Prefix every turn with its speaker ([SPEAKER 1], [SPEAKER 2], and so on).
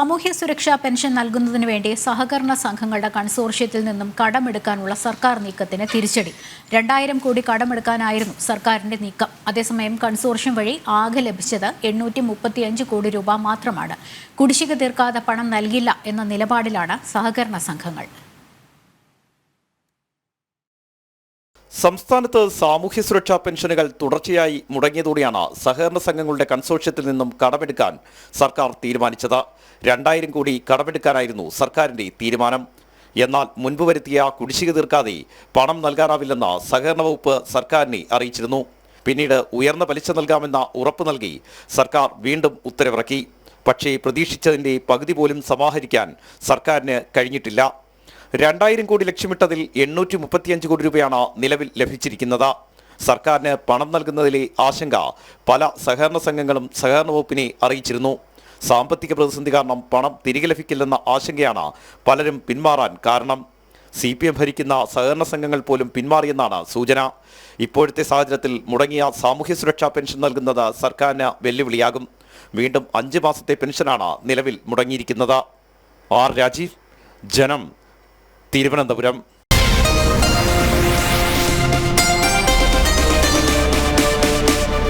[SPEAKER 1] സാമൂഹ്യ സുരക്ഷാ പെൻഷൻ നൽകുന്നതിന് വേണ്ടി സഹകരണ സംഘങ്ങളുടെ കൺസോർഷ്യത്തിൽ നിന്നും കടമെടുക്കാനുള്ള സർക്കാർ നീക്കത്തിന് തിരിച്ചടി. 2000 കോടി കടമെടുക്കാനായിരുന്നു സർക്കാരിന്റെ നീക്കം. അതേസമയം കൺസോർഷ്യം വഴി ആകെ ലഭിച്ചത് 835 കോടി രൂപ മാത്രമാണ്. കുടിശ്ശിക തീർക്കാതെ പണം നൽകില്ല എന്ന നിലപാടിലാണ് സഹകരണ സംഘങ്ങൾ.
[SPEAKER 2] സംസ്ഥാനത്ത് സാമൂഹ്യ സുരക്ഷാ പെൻഷനുകൾ തുടർച്ചയായി മുടങ്ങിയതോടെയാണ് സഹകരണ സംഘങ്ങളുടെ കൺസോർഷ്യത്തിൽ നിന്നും കടമെടുക്കാൻ സർക്കാർ തീരുമാനിച്ചത്. 2000 കോടി കടമെടുക്കാനായിരുന്നു സർക്കാരിന്റെ തീരുമാനം. എന്നാൽ മുൻപ് വരുത്തിയ കുടിശ്ശിക തീർക്കാതെ പണം നൽകാനാവില്ലെന്ന് സഹകരണ വകുപ്പ് സർക്കാരിനെ അറിയിച്ചിരുന്നു. പിന്നീട് ഉയർന്ന പലിശ നൽകാമെന്ന ഉറപ്പ് നൽകി സർക്കാർ വീണ്ടും ഉത്തരവിറക്കി. പക്ഷേ പ്രതീക്ഷിച്ചതിന്റെ പകുതി പോലും സമാഹരിക്കാൻ സർക്കാരിന് കഴിഞ്ഞിട്ടില്ല. 2000 കോടി ലക്ഷ്യമിട്ടതിൽ 835 കോടി രൂപയാണ് നിലവിൽ ലഭിച്ചിരിക്കുന്നത്. സർക്കാരിന് പണം നൽകുന്നതിലെ ആശങ്ക പല സഹകരണ സംഘങ്ങളും സഹകരണ വകുപ്പിനെ അറിയിച്ചിരുന്നു. സാമ്പത്തിക പ്രതിസന്ധി കാരണം പണം തിരികെ ലഭിക്കില്ലെന്ന ആശങ്കയാണ് പലരും പിന്മാറാൻ കാരണം. CPM ഭരിക്കുന്ന സഹകരണ സംഘങ്ങൾ പോലും പിന്മാറിയെന്നാണ് സൂചന. ഇപ്പോഴത്തെ സാഹചര്യത്തിൽ മുടങ്ങിയ സാമൂഹ്യ സുരക്ഷാ പെൻഷൻ നൽകുന്നത് സർക്കാരിന് വെല്ലുവിളിയാകും. വീണ്ടും 5 മാസത്തെ പെൻഷനാണ് നിലവിൽ മുടങ്ങിയിരിക്കുന്നത്. ആർ രാജീവ്, ജനം, തിരുവനന്തപുരം.